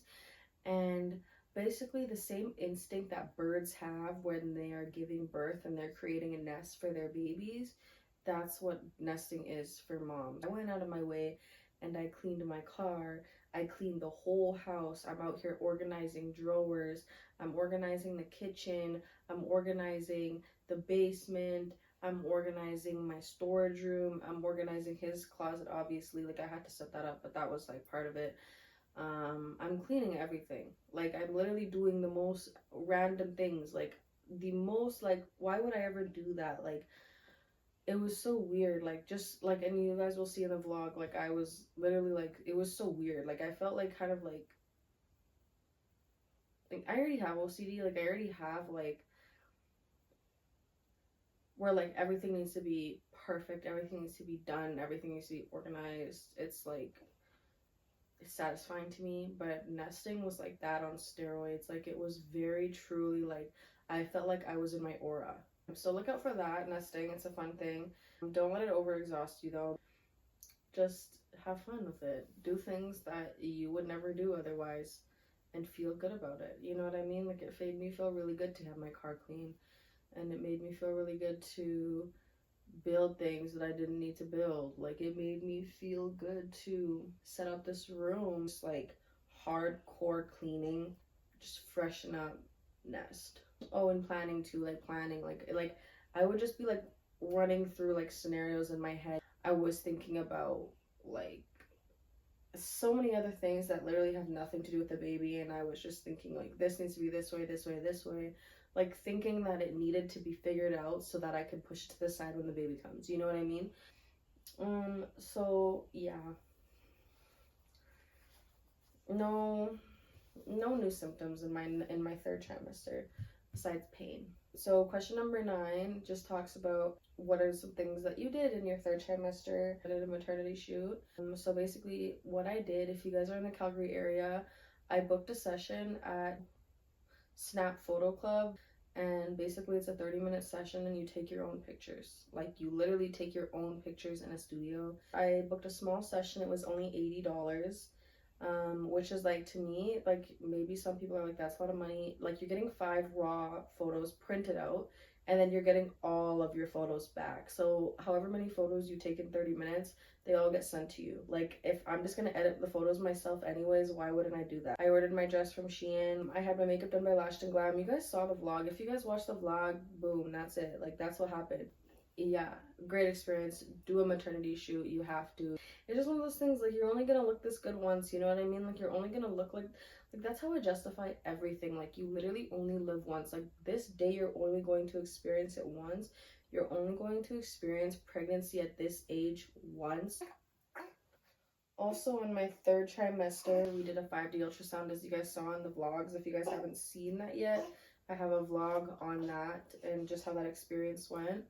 and basically the same instinct that birds have when they are giving birth and they're creating a nest for their babies. That's what nesting is for moms. I went out of my way and I cleaned my car. I cleaned the whole house. I'm out here organizing drawers. I'm organizing the kitchen. I'm organizing the basement. I'm organizing my storage room. I'm organizing his closet, obviously. Like, I had to set that up, but that was like part of it. I'm cleaning everything. Like, I'm literally doing the most random things. Like, the most, like, why would I ever do that? Like, it was so weird. Like, just like, and you guys will see in the vlog, like, I was literally like, it was so weird. Like, I felt like kind of like I already have OCD. Like, I already have like where like everything needs to be perfect, everything needs to be done, everything needs to be organized. It's like, it's satisfying to me. But nesting was like that on steroids. Like, it was very truly like, I felt like I was in my aura. So look out for that. Nesting, it's a fun thing. Don't let it overexhaust you though. Just have fun with it. Do things that you would never do otherwise and feel good about it. You know what I mean? Like, it made me feel really good to have my car clean. And it made me feel really good to build things that I didn't need to build. Like, it made me feel good to set up this room. Just like hardcore cleaning, just freshen up, nest. Oh, and planning too, like planning. Like I would just be like running through like scenarios in my head. I was thinking about like so many other things that literally have nothing to do with the baby, and I was just thinking like this needs to be this way, this way, this way, like thinking that it needed to be figured out so that I could push it to the side when the baby comes, you know what I mean? So yeah, no new symptoms in my third trimester besides pain. So question number 9 just talks about what are some things that you did in your third trimester. I did a maternity shoot. So basically what I did, if you guys are in the Calgary area, I booked a session at Snap Photo Club, and basically it's a 30-minute session and you take your own pictures. Like you literally take your own pictures in a studio. I booked a small session. It was only $80. Which is like, to me, like maybe some people are like, that's a lot of money. Like you're getting 5 raw photos printed out, and then you're getting all of your photos back. So however many photos you take in 30 minutes, they all get sent to you. Like if I'm just gonna edit the photos myself anyways, why wouldn't I do that? I ordered my dress from Shein. I had my makeup done by Lashed and Glam. You guys saw the vlog. If you guys watched the vlog, boom, that's it. Like that's what happened. Yeah, great experience. Do a maternity shoot. You have to. It's just one of those things, like you're only gonna look this good once, you know what I mean? Like you're only gonna look like that's how I justify everything. Like you literally only live once. Like this day you're only going to experience it once. You're only going to experience pregnancy at this age once. Also, in my third trimester, we did a 5D ultrasound, as you guys saw in the vlogs. If you guys haven't seen that yet, I have a vlog on that and just how that experience went.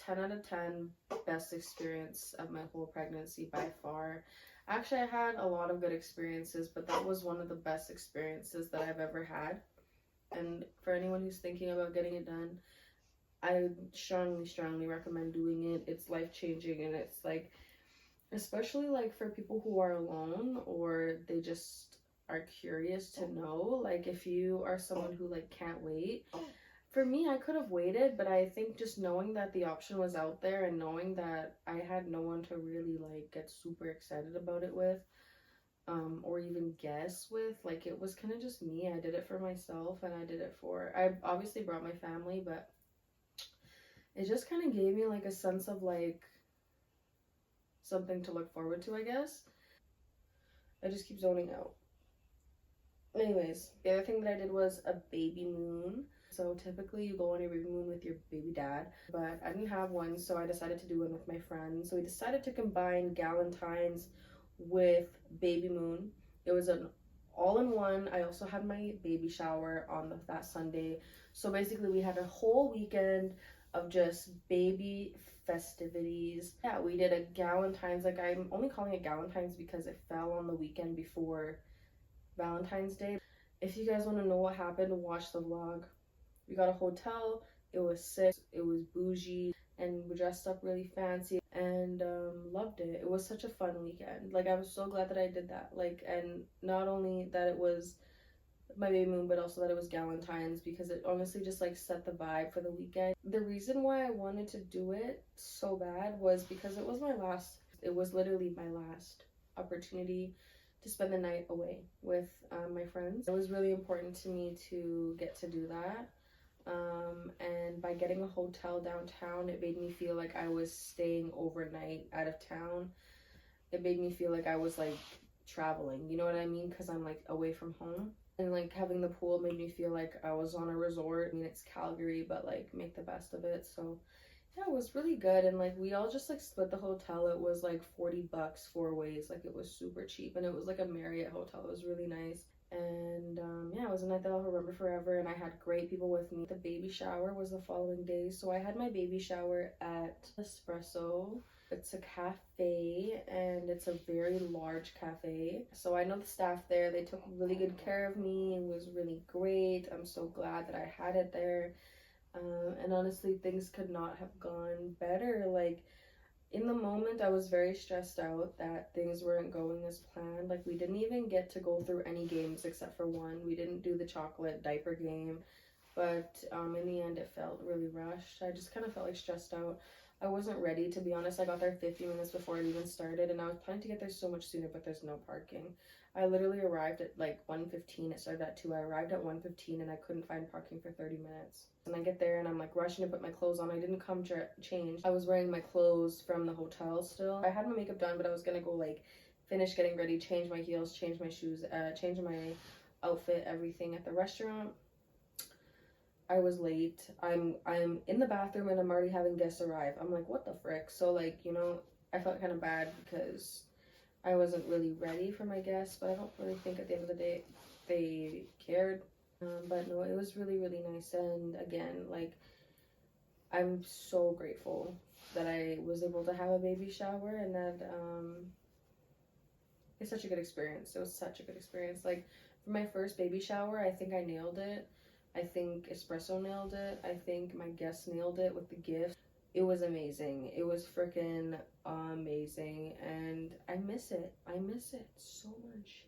10 out of 10, best experience of my whole pregnancy by far. Actually, I had a lot of good experiences, but that was one of the best experiences that I've ever had. And for anyone who's thinking about getting it done, I strongly recommend doing it. It's life-changing, and it's like, especially like for people who are alone or they just are curious to know, like if you are someone who like can't wait. For me, I could have waited, but I think just knowing that the option was out there and knowing that I had no one to really like get super excited about it with, or even guess with, like it was kind of just me. I did it for myself, and I obviously brought my family, but it just kind of gave me like a sense of like something to look forward to, I guess. I just keep zoning out. Anyways, the other thing that I did was a baby moon. So typically you go on your baby moon with your baby dad, but I didn't have one, so I decided to do one with my friends. So we decided to combine Galentine's with baby moon. It was an all-in-one. I also had my baby shower on that Sunday. So basically we had a whole weekend of just baby festivities. Yeah, we did a Galentine's. Like I'm only calling it Galentine's because it fell on the weekend before Valentine's Day. If you guys want to know what happened, watch the vlog. We got a hotel. It was sick. It was bougie, and we dressed up really fancy and loved it. It was such a fun weekend. Like I was so glad that I did that. Like, and not only that it was my baby moon, but also that it was Galentine's, because it honestly just like set the vibe for the weekend. The reason why I wanted to do it so bad was because it was literally my last opportunity to spend the night away with my friends. It was really important to me to get to do that. And by getting a hotel downtown, it made me feel like I was staying overnight out of town. It made me feel like I was like traveling, you know what I mean? Because I'm like away from home. And like having the pool made me feel like I was on a resort. I mean, it's Calgary, but like make the best of it. So yeah, it was really good. And like we all just like split the hotel. It was like $40 4 ways. Like it was super cheap, and it was like a Marriott hotel. It was really nice. And yeah, it was a night that I'll remember forever, and I had great people with me. The baby shower was the following day. So I had my baby shower at Espresso. It's a cafe, and it's a very large cafe. So I know the staff there. They took really good care of me. It was really great. I'm so glad that I had it there. And honestly, things could not have gone better. Like, in the moment, I was very stressed out that things weren't going as planned. Like, we didn't even get to go through any games except for one. We didn't do the chocolate diaper game, but in the end, it felt really rushed. I just kind of felt like stressed out. I wasn't ready, to be honest. I got there 50 minutes before it even started, and I was planning to get there so much sooner, but there's no parking. I literally arrived at like 1:15. It started at 2. I arrived at 1:15 and I couldn't find parking for 30 minutes. And I get there and I'm like rushing to put my clothes on. I didn't come change. I was wearing my clothes from the hotel still. I had my makeup done, but I was gonna go like finished getting ready, changed my heels, changed my shoes, changed my outfit, everything at the restaurant. I was late. I'm in the bathroom and I'm already having guests arrive. I'm like, what the frick? So like, you know, I felt kind of bad because I wasn't really ready for my guests, but I don't really think at the end of the day they cared. But no, it was really, really nice. And again, like, I'm so grateful that I was able to have a baby shower, and that it's such a good experience. It was such a good experience. Like, for my first baby shower, I think I nailed it. I think Espresso nailed it. I think my guests nailed it with the gift. It was amazing. It was freaking amazing, and I miss it. I miss it so much.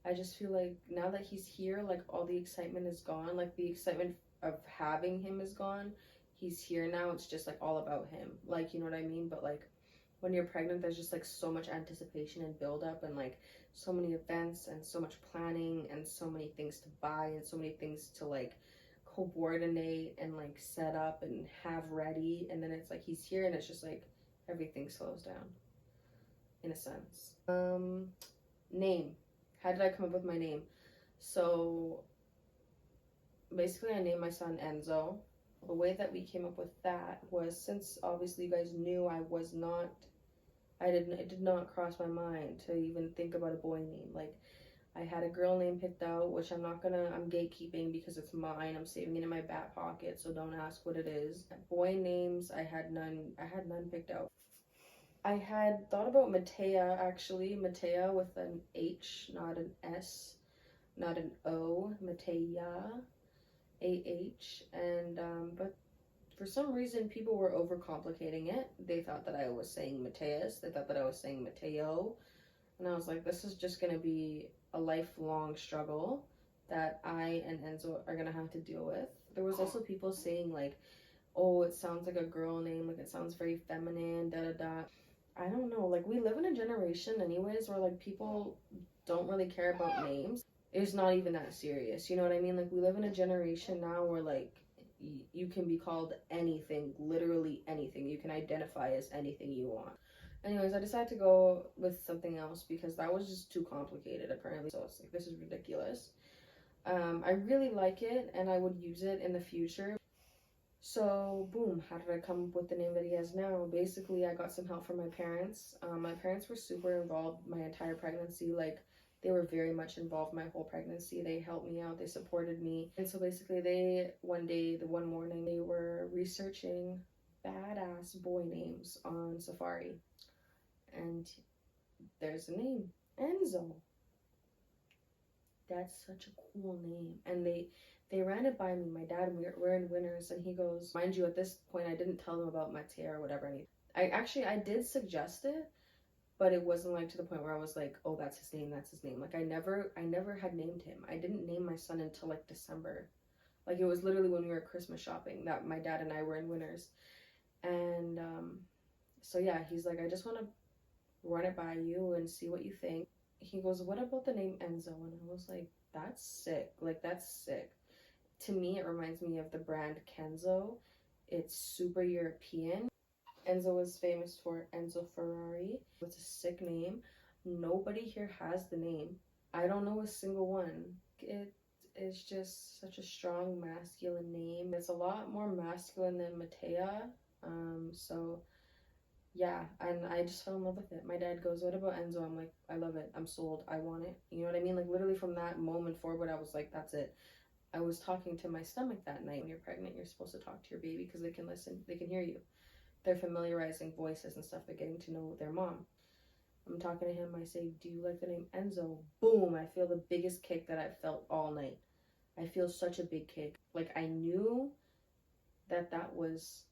I just feel like now that he's here, like, all the excitement is gone. Like, the excitement of having him is gone. He's here now. It's just like all about him. Like, you know what I mean? But like, when you're pregnant, there's just like so much anticipation and build up, and like so many events and so much planning and so many things to buy and so many things to like coordinate and like set up and have ready. And then it's like he's here and it's just like everything slows down in a sense. Name. How did I come up with my name? So basically I named my son Enzo. The way that we came up with that was, since obviously you guys knew it did not cross my mind to even think about a boy name. Like, I had a girl name picked out, which I'm gatekeeping because it's mine. I'm saving it in my back pocket, so don't ask what it is. Boy names, I had none picked out. I had thought about Matea, actually. Matea with an H, not an S, not an O. Matea. AH, and but for some reason people were overcomplicating it. They thought that I was saying Mateus, they thought that I was saying Mateo, and I was like, this is just gonna be a lifelong struggle that I and Enzo are gonna have to deal with. There was also people saying like, oh, it sounds like a girl name, like it sounds very feminine, da da da. I don't know, like, we live in a generation anyways where like people don't really care about names. It's not even that serious, you know what I mean? Like, we live in a generation now where like you can be called anything, literally anything. You can identify as anything you want. Anyways, I decided to go with something else because that was just too complicated apparently. So it's like, this is ridiculous. I really like it and I would use it in the future. So boom, how did I come up with the name that he has now? Basically, I got some help from my parents. My parents were super involved my entire pregnancy. Like, they were very much involved my whole pregnancy. They helped me out, they supported me. And so basically one morning, they were researching badass boy names on Safari. And there's a name, Enzo. That's such a cool name. And they ran it by me. My dad, we're in Winners, and he goes, mind you, at this point, I didn't tell them about Matea or whatever. I did suggest it, but it wasn't like to the point where I was like, oh, that's his name. Like, I never had named him. I didn't name my son until like December. Like, it was literally when we were Christmas shopping that my dad and I were in Winners. And so yeah, he's like, I just want to run it by you and see what you think. He goes, what about the name Enzo? And I was like, that's sick. Like, that's sick. To me, it reminds me of the brand 𝐞𝐞𝐲. It's super European. Enzo is famous for Enzo Ferrari. It's a sick name. Nobody here has the name. I don't know a single one. It is just such a strong masculine name. It's a lot more masculine than Matea. So yeah, and I just fell in love with it. My dad goes, what about Enzo? I'm like, I love it. I'm sold. I want it. You know what I mean? Like, literally from that moment forward, I was like, that's it. I was talking to my stomach that night. When you're pregnant, you're supposed to talk to your baby because they can listen, they can hear you. They're familiarizing voices and stuff. They're getting to know their mom. I'm talking to him. I say, do you like the name Enzo? Boom. I feel the biggest kick that I've felt all night. I feel such a big kick. Like, I knew that was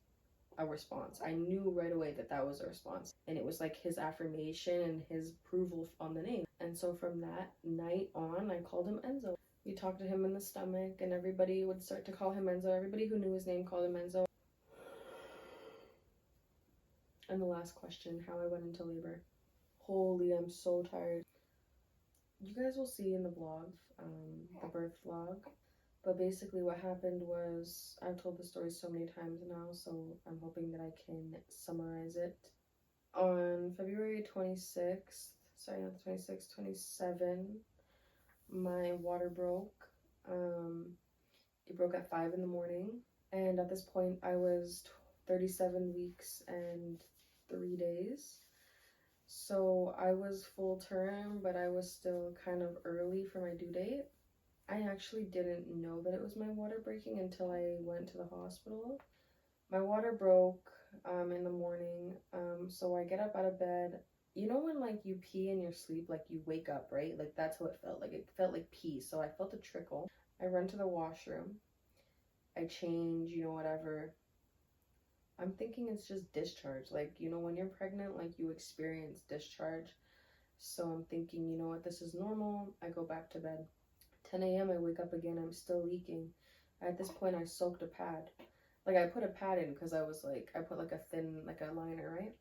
a response. I knew right away that was a response. And it was like his affirmation and his approval on the name. And so from that night on, I called him Enzo. We talked to him in the stomach and everybody would start to call him Enzo. Everybody who knew his name called him Enzo. And the last question, how I went into labor. Holy, I'm so tired. You guys will see in the vlog, the birth vlog. But basically what happened was, I've told the story so many times now, so I'm hoping that I can summarize it. On February 26th, starting at the 26th, 27, my water broke. It broke at 5 in the morning. And at this point, I was 37 weeks and 3 days. So I was full term, but I was still kind of early for my due date. I actually didn't know that it was my water breaking until I went to the hospital. My water broke in the morning, so I get up out of bed. You know when like you pee in your sleep, like you wake up, right? Like that's how it felt. Like it felt like pee, so I felt a trickle. I run to the washroom. I change, you know, whatever. I'm thinking it's just discharge. Like, you know, when you're pregnant, like you experience discharge. So I'm thinking, you know what, this is normal. I go back to bed. 10 a.m. I wake up again. I'm still leaking. At this point, I soaked a pad. Like I put a pad in because I was like, I put like a thin, like a liner, right?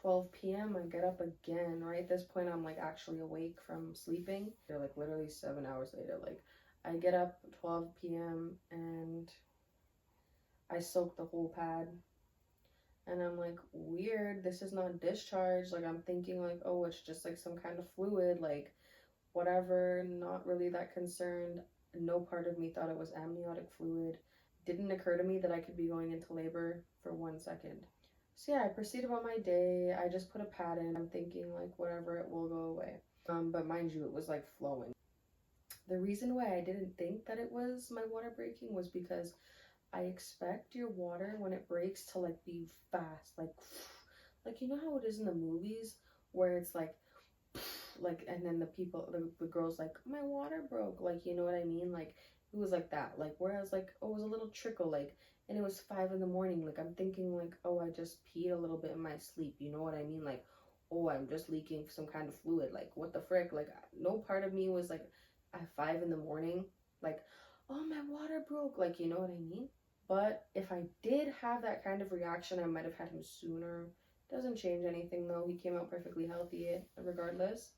12 p.m. I get up again, right? At this point, I'm like actually awake from sleeping. They're like literally 7 hours later. Like I get up 12 p.m. and I soak the whole pad. And I'm like, weird, this is not discharge. Like I'm thinking like, oh, it's just like some kind of fluid, like whatever, not really that concerned. No part of me thought it was amniotic fluid. Didn't occur to me that I could be going into labor for 1 second. So yeah, I proceed about my day. I just put a pad in. I'm thinking like whatever, it will go away. But mind you, it was like flowing. The reason why I didn't think that it was my water breaking was because I expect your water when it breaks to like be fast, like you know how it is in the movies where it's like and then the girls like, my water broke, like, you know what I mean? Like it was like that, like whereas like, oh, it was a little trickle, like, and it was 5 in the morning. Like I'm thinking like, oh, I just peed a little bit in my sleep, you know what I mean? Like, oh, I'm just leaking some kind of fluid, like what the frick? Like no part of me was like at 5 in the morning like, oh, my water broke, like, you know what I mean? But if I did have that kind of reaction, I might have had him sooner. Doesn't change anything though. He came out perfectly healthy regardless.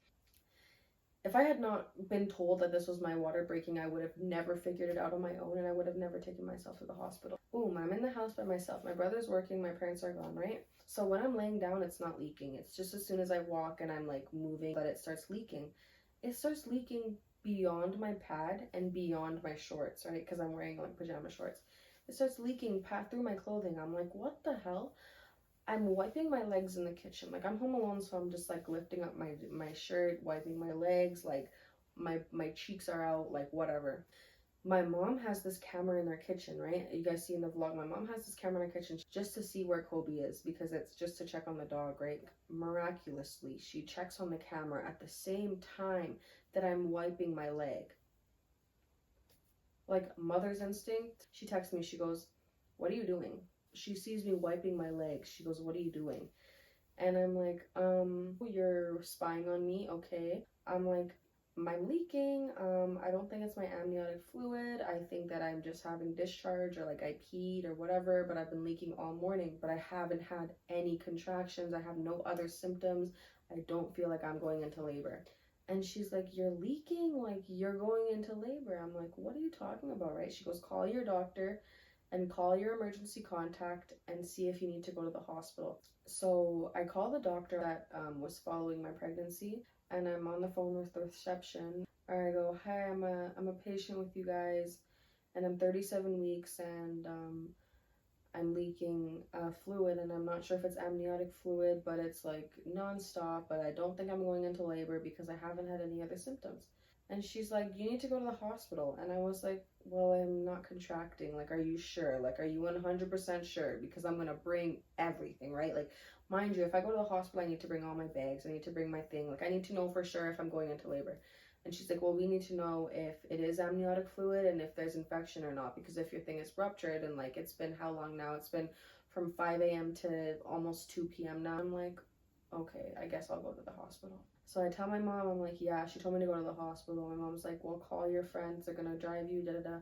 If I had not been told that this was my water breaking, I would have never figured it out on my own, and I would have never taken myself to the hospital. Boom, I'm in the house by myself. My brother's working, my parents are gone, right? So when I'm laying down, it's not leaking. It's just as soon as I walk and I'm like moving that it starts leaking. It starts leaking beyond my pad and beyond my shorts, right? Because I'm wearing like pajama shorts. It starts leaking through my clothing. I'm like, what the hell? I'm wiping my legs in the kitchen. Like I'm home alone, so I'm just like lifting up my shirt, wiping my legs, like my cheeks are out, like whatever. My mom has this camera in their kitchen, right? You guys see in the vlog, my mom has this camera in her kitchen just to see where Kobe is, because it's just to check on the dog, right? Miraculously, she checks on the camera at the same time that I'm wiping my leg. Like mother's instinct, she texts me, she goes, what are you doing? She sees me wiping my legs. She goes, what are you doing? And I'm like, you're spying on me, okay. I'm like, I'm leaking. I don't think it's my amniotic fluid. I think that I'm just having discharge, or like I peed or whatever, but I've been leaking all morning, but I haven't had any contractions. I have no other symptoms. I don't feel like I'm going into labor. And she's like, you're leaking, like you're going into labor. I'm like, what are you talking about, right? She goes, call your doctor and call your emergency contact and see if you need to go to the hospital. So I call the doctor that was following my pregnancy, and I'm on the phone with the reception. I go, hi, I'm a patient with you guys, and I'm 37 weeks, and I'm leaking fluid, and I'm not sure if it's amniotic fluid, but it's like nonstop, but I don't think I'm going into labor because I haven't had any other symptoms. And she's like, you need to go to the hospital. And I was like, well, I'm not contracting. Like, are you sure? Like, are you 100% sure? Because I'm going to bring everything, right? Like, mind you, if I go to the hospital, I need to bring all my bags. I need to bring my thing. Like, I need to know for sure if I'm going into labor. And she's like, well, we need to know if it is amniotic fluid and if there's infection or not. Because if your thing is ruptured, and like, it's been how long now? It's been from 5 a.m. to almost 2 p.m. now. I'm like, okay, I guess I'll go to the hospital. So I tell my mom, I'm like, yeah, she told me to go to the hospital. My mom's like, well, call your friends. They're going to drive you, da-da-da.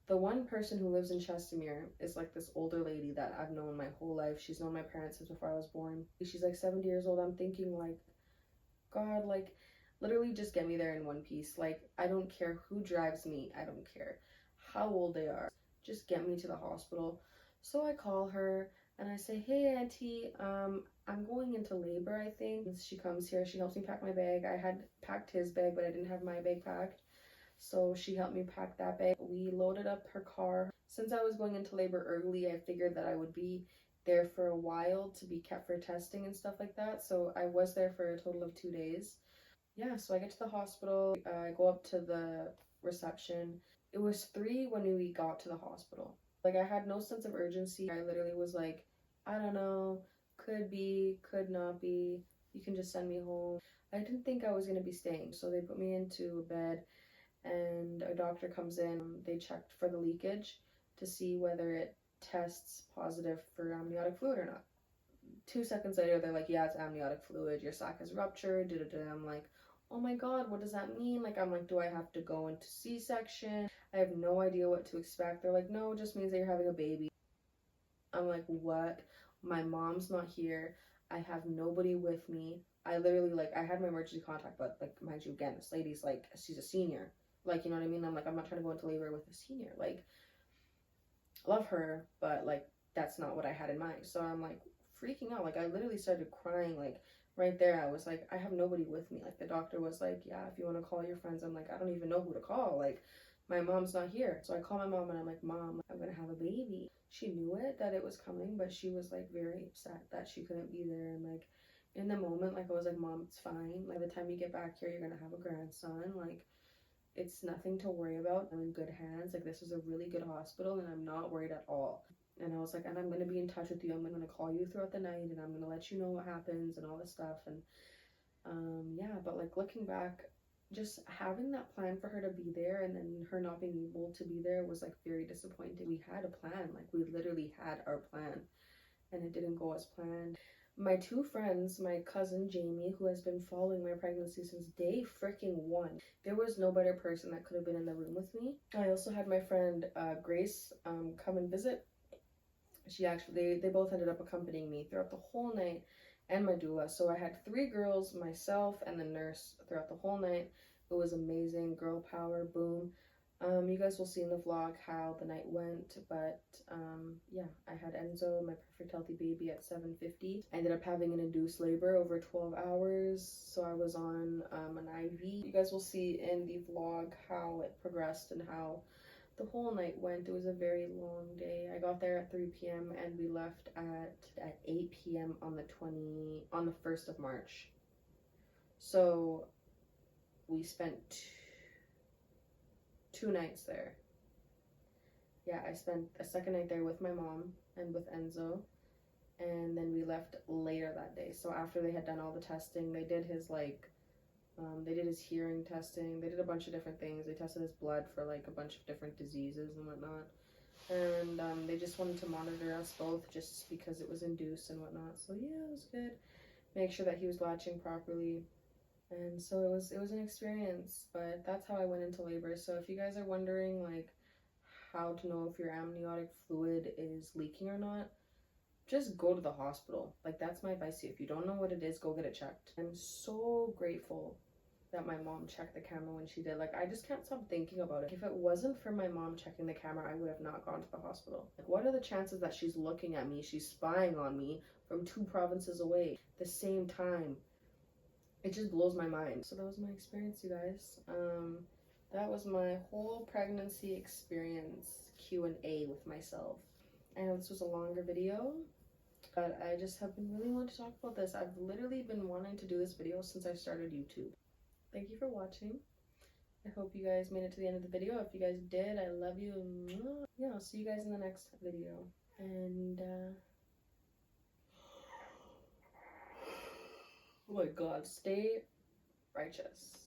The one person who lives in Chestermere is like this older lady that I've known my whole life. She's known my parents since before I was born. She's like 70 years old. I'm thinking like, God, like, literally just get me there in one piece. Like, I don't care who drives me. I don't care how old they are. Just get me to the hospital. So I call her, and I say, hey auntie, I'm going into labor, I think. She comes here, she helps me pack my bag. I had packed his bag, but I didn't have my bag packed, so she helped me pack that bag. We loaded up her car. Since I was going into labor early, I figured that I would be there for a while to be kept for testing and stuff like that, so I was there for a total of 2 days. Yeah, so I get to the hospital, I go up to the reception. It was 3 when we got to the hospital. Like, I had no sense of urgency. I literally was like, I don't know, could be, could not be, you can just send me home. I didn't think I was going to be staying, so they put me into a bed, and a doctor comes in. They checked for the leakage to see whether it tests positive for amniotic fluid or not. 2 seconds later, they're like, yeah, it's amniotic fluid, your sac has ruptured, I'm like, oh my god, what does that mean? Like, I'm like, do I have to go into C-section? I have no idea what to expect. They're like, no, it just means that you're having a baby. I'm like, what? My mom's not here. I have nobody with me. I literally, like, I had my emergency contact, but, like, mind you, again, this lady's, like, she's a senior. Like, you know what I mean? I'm like, I'm not trying to go into labor with a senior. Like, love her, but, like, that's not what I had in mind. So I'm, like, freaking out. Like, I literally started crying, like, right there. I was like, I have nobody with me. Like, the doctor was like, yeah, if you want to call your friends. I'm like, I don't even know who to call. Like, my mom's not here. So I call my mom and I'm like, Mom, I'm gonna have a baby. She knew it, that it was coming, but she was like very upset that she couldn't be there. And like, in the moment, like, I was like, Mom, it's fine. Like, by the time you get back here, you're gonna have a grandson. Like, it's nothing to worry about. I'm in good hands. Like, this is a really good hospital and I'm not worried at all. And I was like, and I'm going to be in touch with you. I'm going to call you throughout the night and I'm going to let you know what happens and all this stuff. And yeah, but like, looking back, just having that plan for her to be there and then her not being able to be there was like very disappointing. We had a plan, like we literally had our plan, and it didn't go as planned. My 2 friends, my cousin Jamie, who has been following my pregnancy since day freaking 1, there was no better person that could have been in the room with me. I also had my friend Grace come and visit. She actually, they both ended up accompanying me throughout the whole night, and my doula. So I had 3 girls, myself, and the nurse throughout the whole night. It was amazing. Girl power, boom. You guys will see in the vlog how the night went, but yeah, I had Enzo, my perfect healthy baby, at 7:50. I ended up having an induced labor over 12 hours, so I was on an IV. You guys will see in the vlog how it progressed and how the whole night went. It was a very long day. I got there at 3 p.m. and we left at 8 p.m. on the 1st of March. So we spent 2 nights there. Yeah, I spent a second night there with my mom and with Enzo, and then we left later that day. So after they had done all the testing, they did his like they did his hearing testing, they did a bunch of different things. They tested his blood for like a bunch of different diseases and whatnot, and they just wanted to monitor us both just because it was induced and whatnot. So yeah, it was good. Make sure that he was latching properly. And so it was an experience, but that's how I went into labor. So if you guys are wondering like how to know if your amniotic fluid is leaking or not, just go to the hospital. Like, that's my advice to you. If you don't know what it is, go get it checked. I'm so grateful that my mom checked the camera when she did. Like, I just can't stop thinking about it. If it wasn't for my mom checking the camera, I would have not gone to the hospital. Like, what are the chances that she's looking at me, she's spying on me from 2 provinces away at the same time? It just blows my mind. So that was my experience, you guys. That was my whole pregnancy experience Q&A with myself. I know this was a longer video, but I just have been really wanting to talk about this. I've literally been wanting to do this video since I started YouTube. Thank you for watching. I hope you guys made it to the end of the video. If you guys did, I love you. Yeah, I'll see you guys in the next video. And oh my god, stay righteous.